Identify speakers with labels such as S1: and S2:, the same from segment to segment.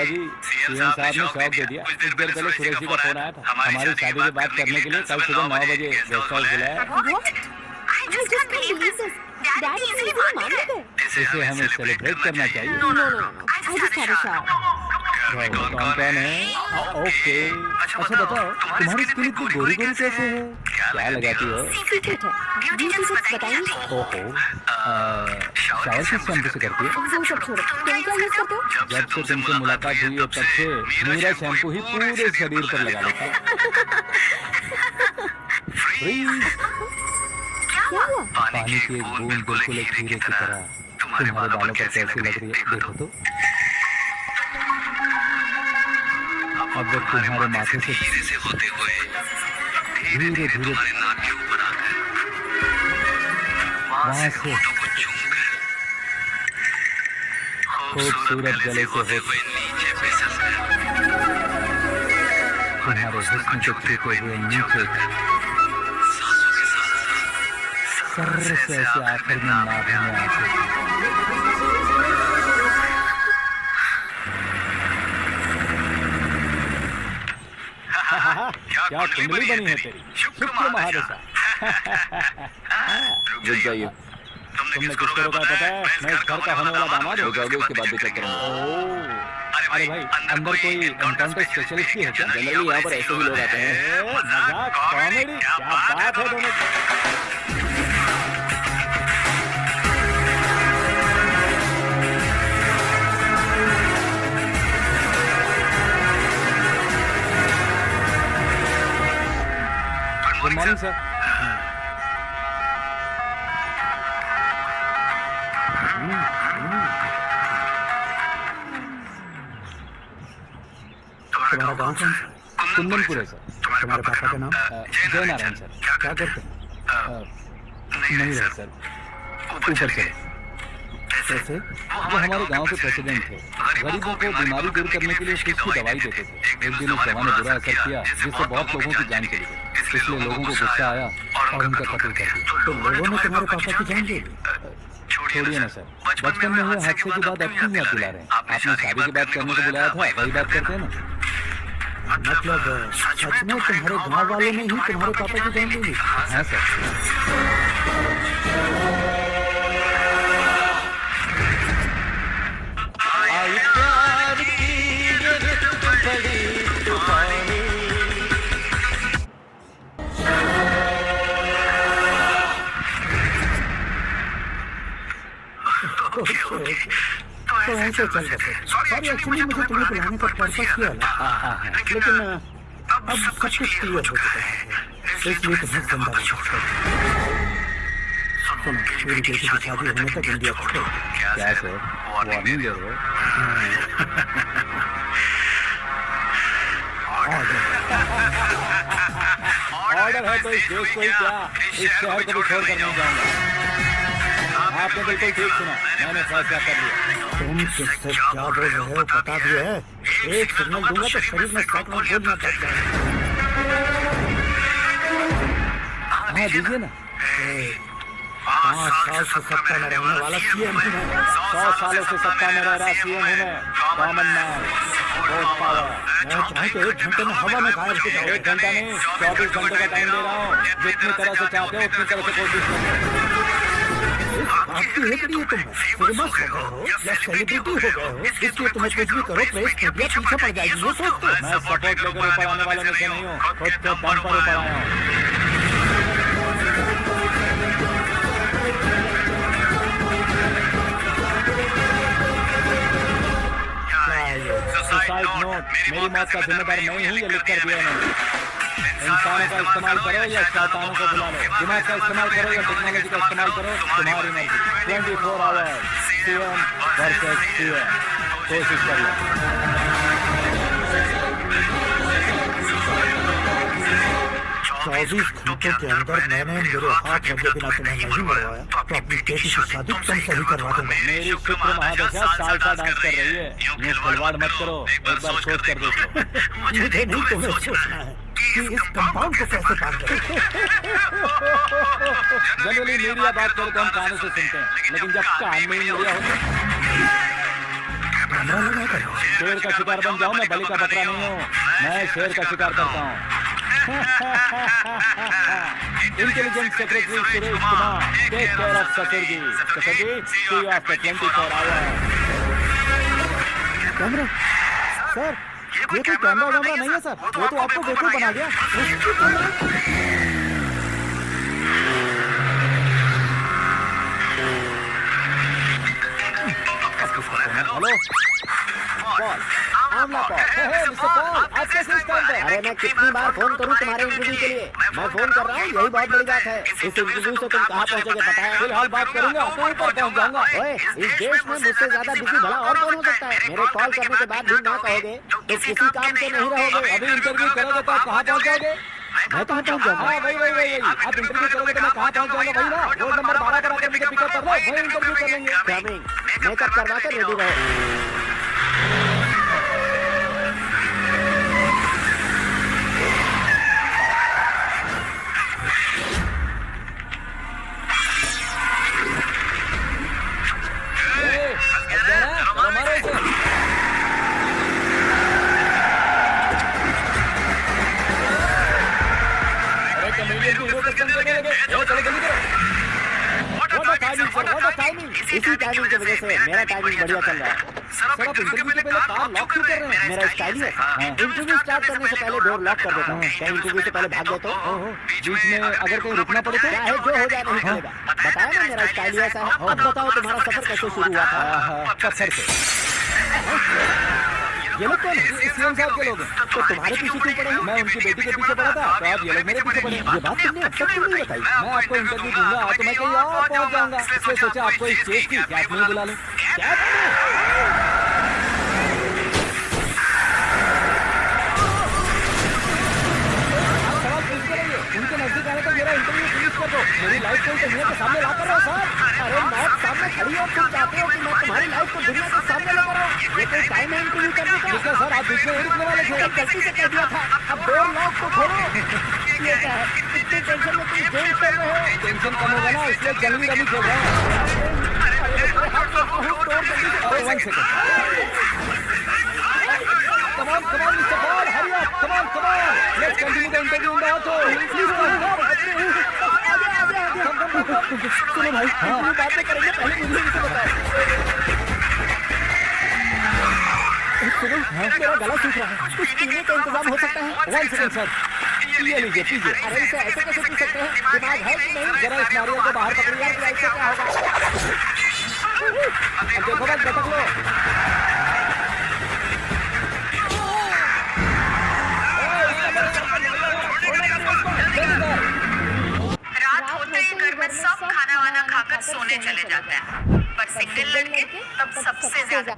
S1: भैया जी, सीएम साहब ने शौक दे दिया। कुछ देर पहले सुरेश जी का फोन आया था हमारी शादी की बात करने के लिए। कल सुबह 9 बजे गेस्ट हाउस बुलाया। इसे हमें सेलिब्रेट करना चाहिए। कौन कौन है? ओके, अच्छा बताओ, तुम्हारी स्किन इतनी गोरी गोरी कैसे है? क्या लगाती हो? ओहो, शावर किस शैम्पू से करती है? जब से तुमसे मुलाकात हुई है तब से मेरा शैम्पू ही पूरे शरीर पर लगा लेता है। पानी की एक बूंद बिल्कुल एक हीरे की तरह तुम्हारे बालों पर कैसी लग रही है, देखो तो। अब तुम्हारे माथे से हीरे से होते हुए धीरे धीरे नाक के ऊपर आकर वहां से खूबसूरत गले से होते हुए नीचे फिसल तुम्हारे हुस्न के छूते हुए नीचे सर से ऐसे आखिर में नाभि में आके क्या कुंडली बनी है तेरी, शुक्र महादशा। रुक जाइए, तुमने किसको रोका पता है? मैं इस घर का होने वाला दामाद हो जाओगे, उसके बाद भी चेक करेंगे। अरे भाई, अंदर कोई एनकाउंटर स्पेशलिस्ट भी है क्या? जनरली यहाँ पर ऐसे ही लोग आते हैं। मजाक, कॉमेडी, क्या बात है दोनों की। Good morning sir.
S2: तुम्हारा गाँव कौन सा?
S1: कुंदनपुर है सर।
S2: तुम्हारे पापा का नाम?
S1: जय नारायण सर।
S2: क्या करते हैं?
S1: नहीं रहे सर, ऊपर चले।
S2: कैसे?
S1: वो हमारे गांव के प्रेसिडेंट थे। गरीबों को बीमारी दूर करने के लिए फ्रिज की दवाई देते थे। एक दिन उस दवा ने बुरा असर किया जिससे बहुत लोगों की जान चली गई। इसलिए लोगों को गुस्सा आया और उनका कत्ल कर दिया।
S2: तो लोगों ने तुम्हारे पापा की जान ले ली?
S1: छोड़िए ना सर, बचपन में हुए हादसे की बात अब क्यों याद दिला रहे हैं? आपने शादी की बात करने को बुलाया था, वही बात करते हैं ना।
S2: मतलब सच में तुम्हारे गाँव वालों ने ही तुम्हारे पापा की जान ले ली?
S1: हाँ सर।
S2: तो ऐसे चल रहे। सॉरी, एक्चुअली मुझे तुम्हें बुलाने का पर्पस ही अलग था, लेकिन अब सब कुछ क्लियर हो चुका है, इसलिए तुम्हें जिंदा रखा। सुनो, मेरी बेटी की शादी होने तक इंडिया छोड़ो।
S1: क्या सर, वार्निंग दे रहे हो? ऑर्डर है तो इस देश को ही क्या, इस शहर को भी छोड़ कर नहीं जाऊंगा। आपने बिल्कुल ठीक सुना, मैंने फैसला कर लिया।
S2: तुम किससे क्या बोल रहे हो पता भी है? एक सिग्नल दूंगा तो शरीर में सैकड़ों बोलना पड़ जाएगा।
S1: हाँ दीजिए ना।
S2: 5 साल से सत्ता में रहने वाला सीएम हूँ मैं।
S1: 100 सालों से सत्ता में रह रहा सीएम हूँ मैं। Common man, vote power.
S2: मैं चाहे तो 1 घंटे में हवा में गायब हो जाऊं।
S1: 1 घंटा नहीं, 24 घंटे का टाइम दे रहा हूँ। जितनी तरह से चाहते हो उतनी तरह से कोशिश करो।
S2: आपकी है कि तुम फेमस हो गए हो या सेलिब्रिटी हो गए हो, इसलिए तुम्हें कुछ भी करो प्रेस मीडिया पीछे पड़ जाएगी, ये सोचते हो?
S1: मैं सपोर्ट लेकर ऊपर आने वालों में से नहीं हूँ, खुद के दम पर ऊपर आया हूँ। सुसाइड नोट, मेरी मौत का जिम्मेदार मैं ही, ये लिख कर दिया मैंने। इंसानों का इस्तेमाल करो या शैतानों को बुला लो, दिमाग का इस्तेमाल करो या टेक्नोलॉजी का इस्तेमाल करो, तुम्हारी मर्जी। 24 आवर्स सीएम वर्सेस सीएम, कोशिश कर लो।
S2: 24 घंटों के अंदर मैंने मेरे हाथ रंगे बिना तुम्हें नहीं मरवाया तो अपनी बेटी की शादी तुम सही करवा दूंगा।
S1: मेरी शुक्र महादशा साल्सा डांस कर रही है, यूं खिलवाड़ मत करो, एक बार सोच कर देखो।
S2: मुझे नहीं तुम्हें सोचना है कि इस कंपाउंड को कैसे पार करें।
S1: जनरली मीडिया बात करे तो हम कानों से सुनते हैं, लेकिन जब कान में ही मीडिया होता है।
S2: कैमरा लगा कर
S1: शेर का शिकार बन जाओ, मैं बलि का बकरा नहीं हूँ, मैं शेर का शिकार करता हूँ। Intelligence secretary Suresh Kumar, take care of ससुरजी। ससुरजी, see you after 24 hours.
S2: Camera sir, ये कोई कैमरा वैमरा नहीं है सर, वो तो आपको बेवकूफ बना दिया।
S1: हेलो पॉल, आमला पॉल। हे मिस्टर पॉल, आप कैसे इस टाइम पे?
S3: अरे मैं कितनी बार फोन करूं तुम्हारे इंटरव्यू के लिए? मैं फोन कर रहा हूँ, यही बहुत बड़ी बात है। इस इंटरव्यू से तुम कहाँ पहुँचोगे पता है?
S1: फिलहाल बात करूंगा, आपको ऊपर पहुंच जाऊंगा।
S3: ओए, इस देश में मुझसे ज्यादा बिजी भला और कौन हो सकता है? मेरे कॉल करने के बाद भी ना कहोगे तो किसी काम के नहीं रहोगे।
S1: अभी इंटरव्यू करोगे तो आप कहाँ पहुंच जाओगे?
S2: मैं कहाँ पहुँच जाऊँगा?
S1: हाँ वही। आप इंटरव्यू करोगे तो मैं कहाँ पहुंच जाऊंगा? वही ना, रोड नंबर 12 पर आकर मुझे पिकअप कर लो, वही इंटरव्यू कर लेंगे।
S3: कमिंग, मेकअप करवा कर रेडी रहो। इसी टाइमिंग की वजह से मेरा टाइमिंग बढ़िया चल रहा है।
S1: सर आप इंटरव्यू से पहले कार लॉक क्यों कर रहे हैं?
S3: मेरा स्टाइल ही ऐसा है। इंटरव्यू स्टार्ट करने से पहले डोर लॉक कर देता हूँ। क्या इंटरव्यू से पहले भाग गए तो?
S1: बीच में अगर कहीं रुकना पड़े तो?
S3: चाहे जो हो जाए नहीं चलेगा। बताया ना मेरा स्टाइल ही ऐसा है। अब बताओ तुम्हारा सफर कैसे शुरू हुआ था?
S1: पत्थर से। ये लोग कौन है? सीएम साहब के लोग हैं।
S3: तो तुम्हारे पीछे क्यों पड़े हैं?
S1: मैं उनकी बेटी के पीछे पड़ा था, तो आप ये लोग मेरे पीछे पड़े।
S2: ये बात तुमने अब तक क्यों नहीं बताई?
S1: मैं आपको इंटरव्यू दूंगा तो मैं कहीं और पहुंच जाऊंगा, इसलिए सोचा आपको इस केस की कैब में बुला लूं। उनके नजदीक आने तक मेरा इंटरव्यू फिनिश कर दो। मेरी लाइफ को दुनिया के सामने ला कर रहा हूँ सर।
S3: अरे मौत सामने खड़ी हो, तुम चाहते हो कि मैं तुम्हारी लाइफ को दुनिया के सामने लेकर आऊं? ये कोई टाइम है इंटरव्यू करने का?
S1: ठीक है सर, आप बीच में नहीं रुकने वाले थे।
S3: गलती से कह दिया था। अब डोर लॉक तो खोलो। ये क्या है? इतनी टेंशन में तुम गेम खेल रहे हो?
S1: टेंशन कम होगा ना, इसलिए जंगली रमी खेल रहे हैं। अरे 1 second. Come on, Mr. Paul, hurry up. Come on. Let's continue the interview in the auto. Please
S2: सुनो भाई, हम बातें करेंगे, पहले मुझे इसे बताओ। सुनो, मेरा गला सूख रहा है, कुछ पीने का इंतजाम हो सकता है?
S1: 1 सेकंड सर, ये लीजिए पीजिए।
S3: अरे इसे ऐसे कैसे पी सकते हैं? दिमाग है कि नहीं?
S1: जरा इस नारियल को बाहर पकड़िए।
S3: ऐसे क्या होगा?
S1: अब देखो बस, झटक लो।
S4: रात होते ही घर में सब खाना वाना खाकर सोने चले जाते हैं, पर सिंगल लड़के तब सबसे ज्यादा।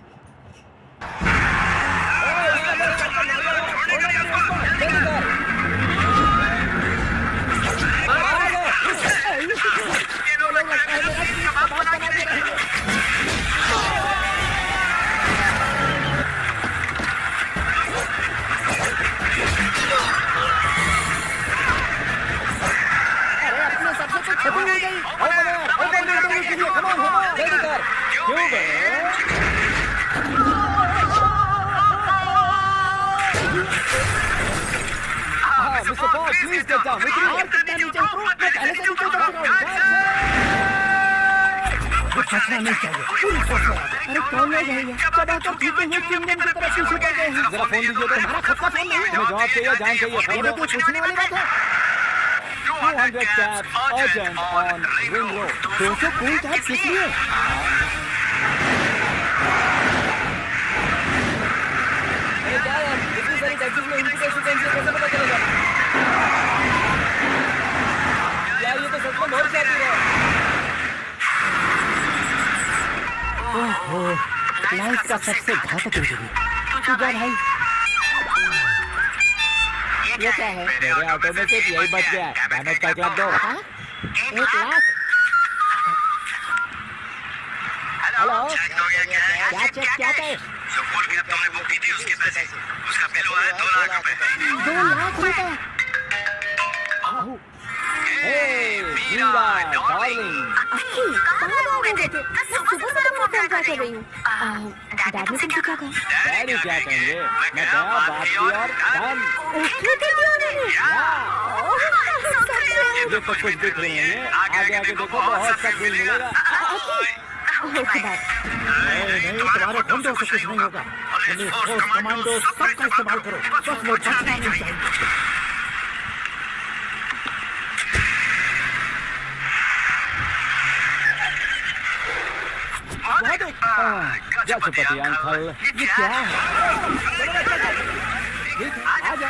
S1: Mr. Paul, please get down.
S3: और कितना नीचे उतरूं? मैं पहले से नीचे उतर चुका हूं।
S2: वो फंसना नहीं चाहिए, पूरी फोर्स लगा दो। अरे कौन लोग हैं ये? चबाकर पीते हुए चिंगम की तरफ पीछे पड़ गए हैं।
S1: जरा फोन दीजिए तो।
S3: तुम्हारा खुद का फोन नहीं है?
S1: तुम्हें जवाब चाहिए, जान चाहिए,
S3: ये
S1: फोन
S3: भी कोई पूछने वाली बात है?
S1: 200 cabs urgent on Ring Road.
S2: 200 cool cab किस लिए?
S1: क्या यार, इतनी सारी टैक्सीज में इनकी कैसी कैसे पता चलेगा? यार ये तो सच में बहुत जाती है।
S2: ओहो, लाइफ का सबसे घातक इंटरव्यू। तू जा भाई।
S3: ये क्या है?
S1: मेरे ऑटो में सिर्फ यही बच गया है। डैमेज का 1 लाख दो।
S3: 1 लाख? हेलो, क्या चेक क्या है?
S5: जो कॉल किया तुमने वो की थी उसके पैसे, उसका बिल हुआ है 2 लाख रुपए।
S3: 2 लाख रुपए?
S1: Hey, Meera, darling.
S6: कहाँ जा रहे थे? मैं सुबह से फोन ट्राई कर रही हूँ। डैड ने तुमसे क्या कहा?
S1: डैडी क्या कहेंगे, मैं गया, बात की और डन।
S6: ओके कर दिया उन्होंने।
S1: ये तो कुछ दिख रही है, ये आगे आगे देखो बहुत सा फील मिलेगा।
S6: Okay bye.
S2: नहीं, तुम्हारे बंदों से कुछ नहीं होगा। पुलिस, फोर्स, कमांडो सबका इस्तेमाल करो, बस वो बचना नहीं चाहिए।
S1: जा चुपति अंकल,
S2: ये क्या है?
S1: आ जा।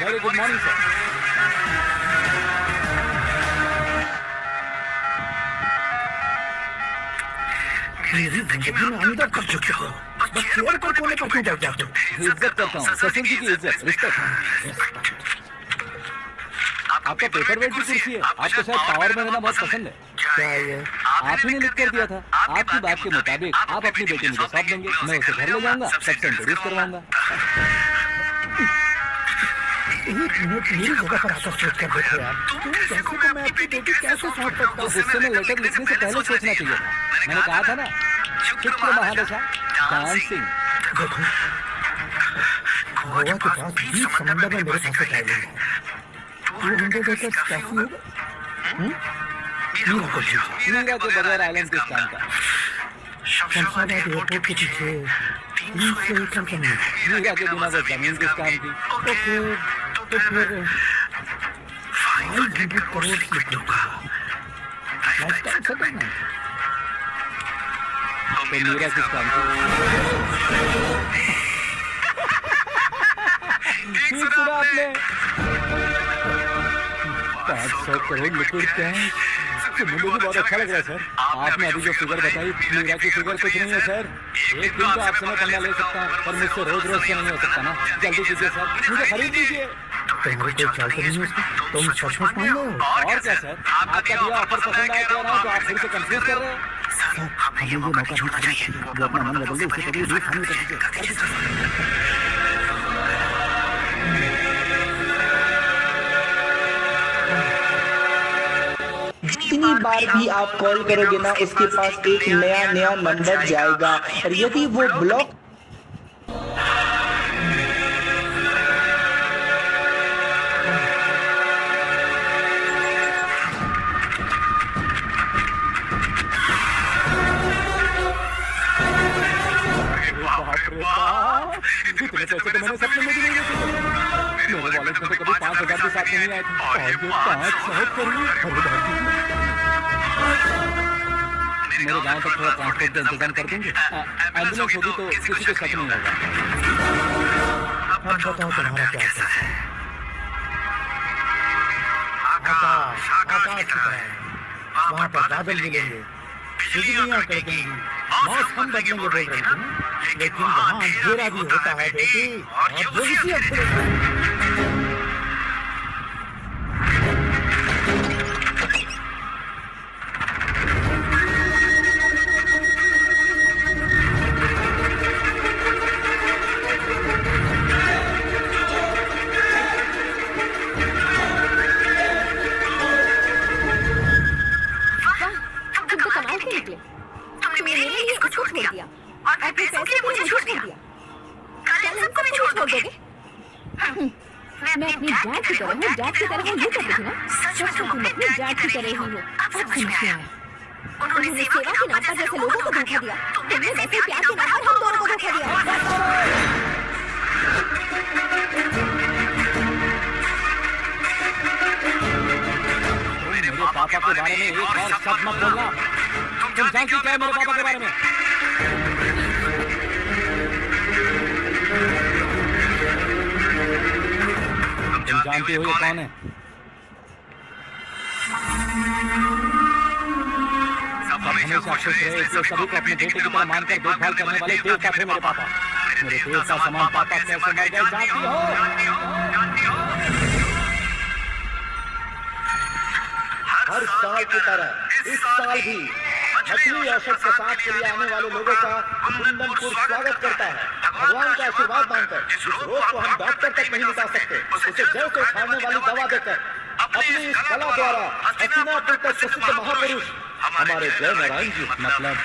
S1: Very good morning, sir.
S2: मेरी जिंदगी में अंदर कर चुके हो, बस चेयर को कोने पर क्यों बैठ जाते हो?
S1: इज्जत करता हूँ, ससुर जी की इज्जत, रिस्पेक्ट। आपका पेपर वेट की कुर्सी है, आपको शायद पावर में रहना बहुत पसंद है।
S2: क्या ये?
S1: आप ही ने लिख कर दिया था, आपकी बात के मुताबिक आप अपनी बेटी मुझे सौंप देंगे, मैं उसे घर ले जाऊंगा, सबसे इंट्रोड्यूस करवाऊंगा।
S2: एक मिनट मेरी जगह पर आकर सोच कर देखो यार, तुम जैसे को मैं अपनी बेटी कैसे सौंप सकता
S1: तो गुस्से में लेटर लिखने से पहले सोचना चाहिए था। मैंने कहा था ना, शुक्र महादशा डांसिंग।
S2: देखो, गोवा के पास बीच समंदर में मेरे पास एक आइलैंड है। 200 एकड़ काफी होगा? मीरा को भेजो।
S1: मीरा के बगैर आइलैंड किस काम का?
S2: शमशाबाद एयरपोर्ट के पीछे 300 एकड़ जमीन है।
S1: मीरा के बिना वो जमीन किस काम की?
S2: तो फिर 500 करोड़ लिख दूंगा। Lifetime settlement.
S1: तो मीरा किस काम की? सुना आपने? 500 करोड़ लिक्विड कैश। मुझे भी बहुत अच्छा लग रहा है सर। आपने अभी जो फिगर बताई, मीरा की फिगर कुछ नहीं है सर। एक दिन तो आपसे मैं पंगा ले सकता हूँ, पर मुझसे रोज रोज से नहीं हो सकता ना। जल्दी कीजिए सर, मुझे खरीद लीजिए।
S2: तुम्हारे कोई ख्याल तो नहीं है उसका? तुम सचमुच मान रहे हो?
S1: और क्या सर, आपका दिया ऑफर पसंद आया कह रहा हूँ, तो आप फिर से कंफ्यूज कर रहे हो।
S2: सर, हमें ये मौका नहीं छोड़ना चाहिए। वो अपना मन बदल दे, उसे कभी भी शामिल कर दीजिए।
S7: जितनी बार भी आप कॉल करोगे ना, उसके पास एक नया नंबर जाएगा, और यदि वो ब्लॉक
S1: पापा, इतने पैसे तो मैंने सपने में भी नहीं देखे। मेरे वॉलेट में तो कभी 5,000 भी साथ नहीं आए थे, और ये 500 करोड़। मेरे गांव तक थोड़ा ट्रांसपोर्ट का इंतजाम कर देंगे? एम्बुलेंस होगी तो किसी को शक नहीं होगा।
S2: अब बताओ तुम्हारा क्या है? आकाश की तरह है। वहाँ पर बादल मिलेंगे, बिजलियाँ कड़केंगी, मौसम बदलेंगे बोल रही थी ना? लेकिन वहाँ अंधेरा भी होता है बेटी, और जो भी अच्छे
S6: मैं अपनी डैड की तरह हूँ, डैड की तरह ये करती थी ना? सच में तुम अपनी डैड की तरह ही हो। अब समझ में आया। उन्होंने सेवा के नाम पर जैसे लोगों को धोखा दिया, तुमने वैसे प्यार के नाम पर हम दोनों को धोखा दिया।
S1: मेरे पापा के बारे में एक और शब्द मत बोलना। तुम जानती क्या है मेरे पापा के बारे में? तुम जानती हो ये कौन है? सब हमेशा खुश रहे इसलिए सभी को अपने बेटे की तरह मानकर देखभाल करने वाले देवता थे मेरे पापा। मेरे देवता समान पापा कैसे मर गए जानती हो?
S3: हर साल की तरह इस साल भी मछली औषध के साथ के लिए आने वाले लोगों का कुंदनपुर स्वागत करता है। भगवान का आशीर्वाद मांगकर इस रोग को हम डॉक्टर तक नहीं मिटा सकते, उसे जड़ से उखाड़ने वाली दवा देकर अपनी इस कला द्वारा हस्तिनापुर तक प्रसिद्ध महापुरुष हमारे जय नारायण जी।
S1: मतलब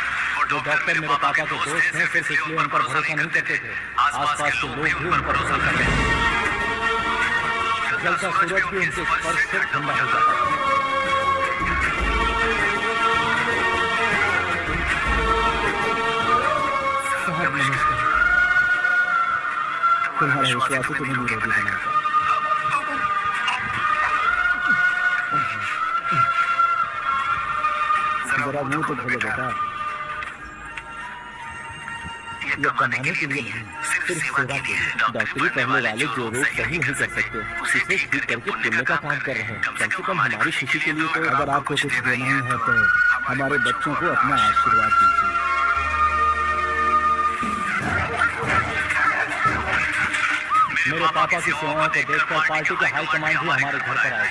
S1: जो डॉक्टर मेरे पापा के दोस्त हैं सिर्फ इसलिए उन पर भरोसा नहीं करते थे, आसपास के लोग भी उन पर भरोसा करते थे। जलता सूरज भी उनके स्पर्श से ठंडा हो जाता था। तुम्हारा विश्वास तुम्हें निरोगी बनाएगा। जरा मुंह तो खोलो बेटा। ये कमाने के लिए नहीं, सिर्फ सेवा के लिए। डॉक्टरी पढ़ने वाले जो रोग सही नहीं कर सकते उसे ठीक करके पुण्य का काम कर रहे हैं। कम से कम हमारी खुशी के लिए तो अगर आपको कुछ देना ही है तो हमारे बच्चों को अपना आशीर्वाद दीजिए। मेरे पापा की सेवाओं को देखकर पार्टी के हाईकमांड भी हमारे घर पर आए।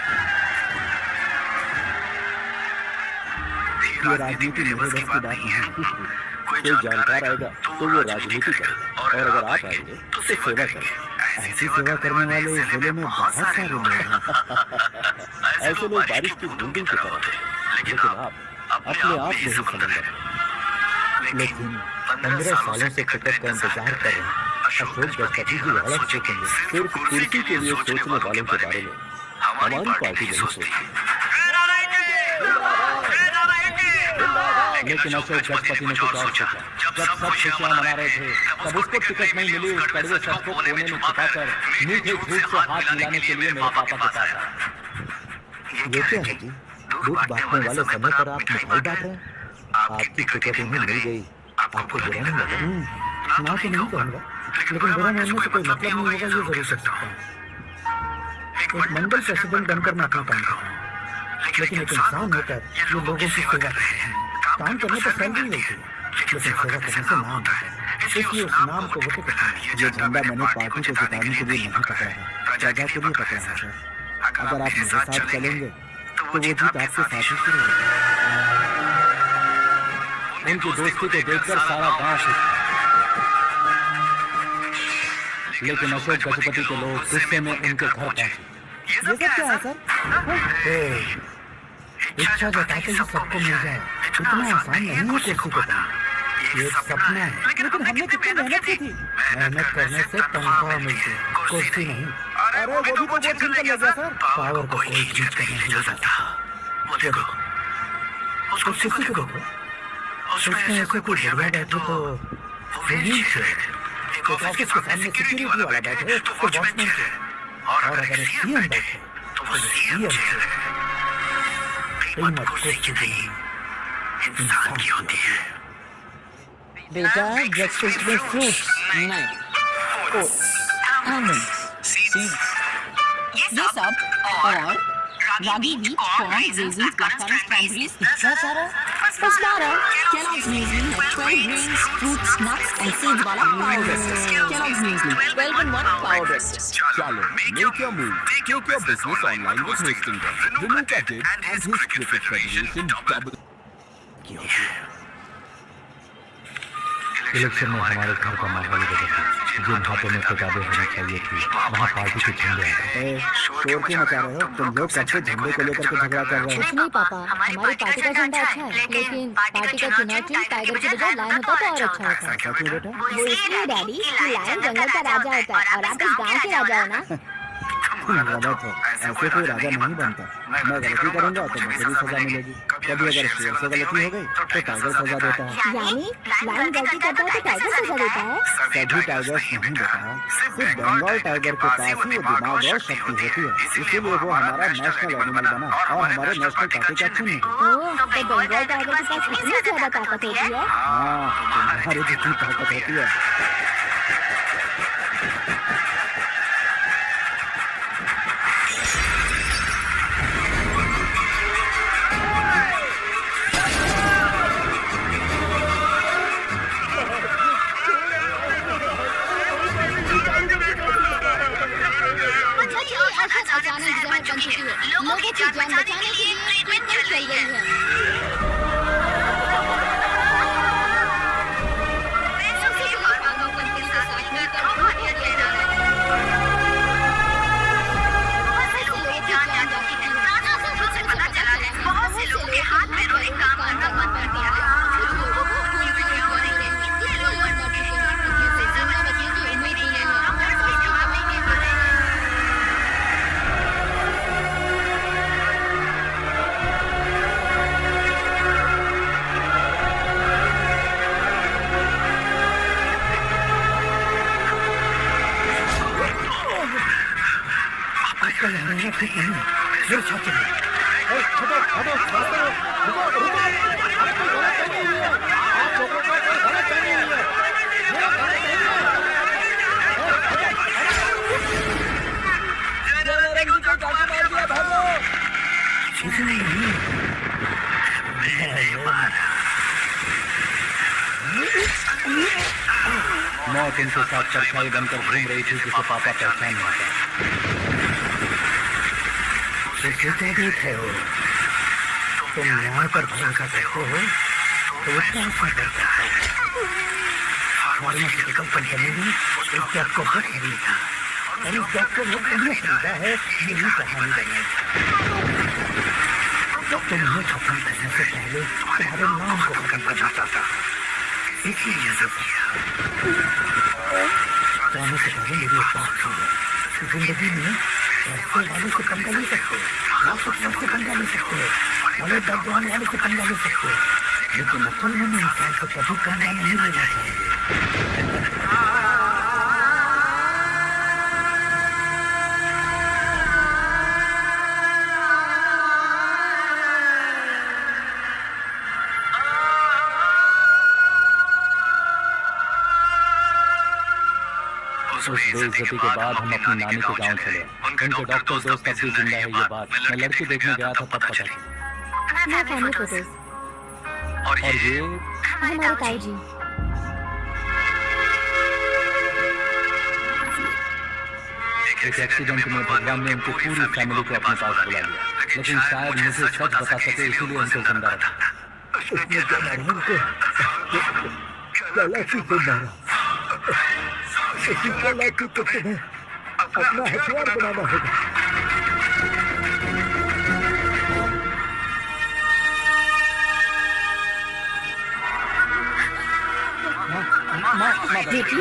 S1: ये राजनीति मेरे बस की बात नहीं। कोई जानकार आएगा तो वो राजनीति करेगा, और अगर आप आएंगे तो सेवा करें। ऐसी सेवा करने वाले इस जिले में बहुत सारे लोग हैं। ऐसे लोग बारिश की बूंदों की तरह हैं, लेकिन आप अपने आप नहीं समझते। लेकिन 15 सालों से टिकट का इंतजार कर रहे हैं। अशोक गजपति जी अलग सोचेंगे। सिर्फ कुर्सी के लिए सोचने वालों के बारे में हमारी पार्टी नहीं सोचती। लेकिन अशोक गजपति ने कुछ और सोचा। जब सब खुशियां मना रहे थे तब उसको टिकट नहीं मिली। उस कड़वे सच को कोने में छुपाकर मीठे झूठ से हाथ मिलाने के लिए मेरे पापा के पास आया। ये क्या है जी? दूध बांटने वाले समय पर आप मिठाई बांट रहे हैं। आपकी टिकट उन्हें मिल गई, आपको बुरा नहीं लगा?
S2: ना तो नहीं कहूँगा, लेकिन बुरा मानने से कोई मतलब नहीं होगा, ये जरूर कर सकता हूँ। एक मंडल प्रेसिडेंट बनकर मैं अपना काम करता हूँ, लेकिन एक इंसान होकर ये लोगों की सेवा करते हैं। काम करने पर सैलरी मिलती है, लेकिन सेवा करने से नाम होता है, इसलिए उस नाम को वो टिकट है। ये झंडा मैंने पार्टी को जिताने के लिए नहीं पकड़ा है, प्रजा के लिए पकड़ा है सर। अगर आप मेरे साथ चलेंगे तो वो जीत आपके साथ ही शुरू होगी। उनकी दोस्ती को देखकर सारा गांव, लेकिन अशोक गजपति के लोग गुस्से में उनके घर पहुंचे। ये सब क्या है सर? इच्छा जताते ही सबको मिल जाए इतना आसान नहीं है कुर्सी को पाना। ये एक सपना है, लेकिन हमने कितनी मेहनत की थी। मेहनत करने से तनख्वाह मिलती है, कुर्सी नहीं। अरे वो भी तो बहुत चिंता लग गया सर। पावर को कोई खींच कर नहीं ले जाता। वो देखो, उस कुर्सी को देखो, उसमें ऐसे कोई जगह बैठे तो एक ऑफिस के सामने सिक्योरिटी वाला बैठे तो वॉचमैन से, और अगर एक सीएम बैठे तो वो सीएम से। कीमत कुछ भी इंसान की होती है।
S8: बेटा ब्रेकफास्ट में फ्रूट्स नहीं, ओट्स, आलमंड्स, सीड्स, ये सब और ragi, wheat, corn, raisins, blackberries, cranberries, इतना सारा। बस 12 Kellogg's Muesli है 12 grains, fruits, nuts and seeds वाला power breakfast. Kellogg's Muesli 12 in 1 power breakfast.
S9: Chalo, make your move. Take your business online with Hostingdom. Remove Ajit and his cricket federation double.
S2: Election में हमारे घर का माहौल बदला। जिन हाथों में किताबें होनी चाहिए थी वहाँ पार्टी के झंडे आ गए।
S3: शोर क्यों मचा रहे हो? तुम लोग कब से झंडे को लेकर के झगड़ा कर रहे हो?
S6: कुछ नहीं पापा, हमारी पार्टी का झंडा अच्छा है, लेकिन पार्टी का चुनाव चिन्ह टाइगर की बजाय लायन होता तो और अच्छा होता।
S3: ऐसा क्यों बेटा?
S6: वो इसलिए डैडी कि लायन जंगल का राजा होता है और आप इस गांव के राजा हो ना।
S3: गलत हो, ऐसे कोई राजा नहीं बनता। मैं गलती करूंगा तो मुझे भी सजा मिलेगी। कभी अगर शेर से गलती हो गई तो टाइगर सजा देता है।
S6: यानी लायन गलती करता है तो टाइगर सजा देता है?
S3: सभी टाइगर्स नहीं बेटा, सिर्फ बंगाल टाइगर के पास ही वो दिमाग और शक्ति होती है, इसीलिए वो हमारा नेशनल एनिमल बना और हमारे नेशनल पार्टी का चिन्ह है।
S6: ओह, तो बंगाल टाइगर के पास इतनी ज्यादा ताकत होती है?
S3: हाँ, तुम्हारी जितनी ताकत होती है।
S6: अचानक जहर बन चुकी है, लोगों की जान बचाने के लिए ट्रीटमेंट चल रही है।
S4: बहुत से लोगों के हाथ पैरों ने काम करना बंद कर दिया है।
S2: ठीक नहीं, मेरे साथ चलिए।
S3: हटो, हटो, रुको, रुको, रुको। आप कोई गलत नहीं हुई है। आप लोगों को कोई गलत नहीं हुई है। मेरा गलत नहीं है।
S8: रंगी को काटे मार दिया, भागो।
S2: कुछ नहीं, मैं मारा।
S1: मौत उनके साथ परछाई बनकर घूम रही थी, जिसे पापा पहचान नहीं पाया।
S2: तो देखे हो, तुम न्याय पर भरोसा करते हो तो उतना ऊपर करता है। फार्मास्यूटिकल कंपनी ने एक जग को खरीद था और इस जग को वो कहीं खरीदा है, यही कहानी बनेगी। तुमने खत्म करने से पहले तुम्हारे नाम को खत्म करना चाहता, इसीलिए जो किया। जाने से पहले मेरी एक बात सुनो, जिंदगी में पैसे वाले से पंगा ले सकते हो, नासुक से पंगा ले सकते हो, बड़े दर्जन वाले से पंगा ले सकते हो, लेकिन असल में इंसान को कभी पंगा नहीं लेना चाहिए।
S1: उस बेइज्जती के बाद हम अपनी नानी के गांव चले। उनके डॉक्टर दोस्त अब भी जिंदा है, ये बात मैं लड़की देखने गया था तब पता चला।
S6: मैं फैमिली फोटोज
S1: और ये
S6: हमारे ताऊ जी।
S1: एक एक्सीडेंट में भगवान ने उनकी पूरी फैमिली को अपने पास बुला लिया, लेकिन शायद मुझे सच बता सके इसीलिए उनको जिंदा रखा।
S2: उसने जनारों को गला से मारा। इसी कला की तो तुम्हें अपना हथियार बनाना होगा।
S6: बेटी,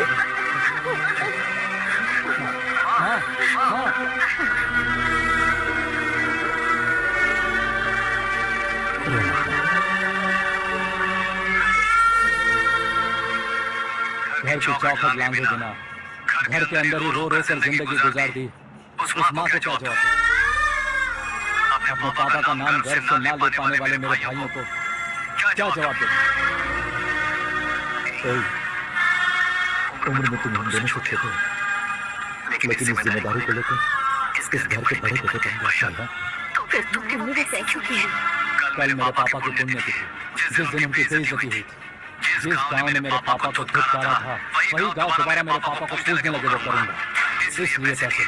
S1: घर की चौखट लांघे बिना घर के अंदर ही रो रो कर जिंदगी गुजार दी, उस माँ को क्या जवाब दे? अपने पापा का नाम गर्व से ना ले पाने वाले मेरे भाइयों को क्या जवाब दे?
S2: उम्र में तुम हम दोनों से छोटे हो, लेकिन इस जिम्मेदारी को लेकर इस घर के बड़े बेटे बन गए।
S6: तो तुमने वो कैसे किया?
S1: कल मेरे पापा की पुण्यतिथि थी, जिस दिन उनकी बेइज्जती हुई थी। जिस गांव ने मेरे पापा को धुतकारा था, वही गांव दोबारा मेरे पापा को पूजने लगे वो करूंगा। इसलिए कैसे?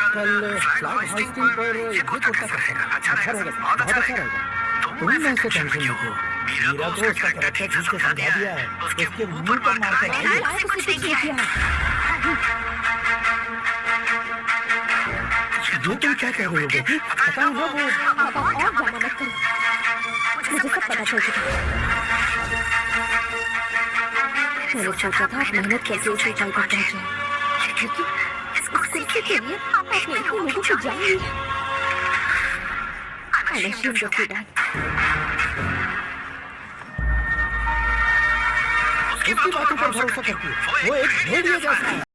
S2: कल फ्लैग होस्टिंग पर ये कुर्ता करेगा, अच्छा रहेगा, बहुत अच्छा रहेगा। तुम ऐसे टेंशन मत लो, मीरा को उसका कैरेक्टर ठीक से समझा दिया है, उसके मुंह पर मार कर आई।
S6: आज कुछ नहीं किया।
S2: ये तुम क्या कह रही हो बेटी? पता है वो
S6: पापा और ड्रामा मत करो, मुझे सब पता चल चुका है। मैंने सोचा था आप मेहनत कैसे उस ऊंचाई पर पहुंचे, लेकिन इस कुर्सी के लिए आपने इतने लोगों को जान लिया। I'm ashamed of you, Dad.
S2: उसकी बातों पर भरोसा करती है, वो एक भेड़िया जैसा है।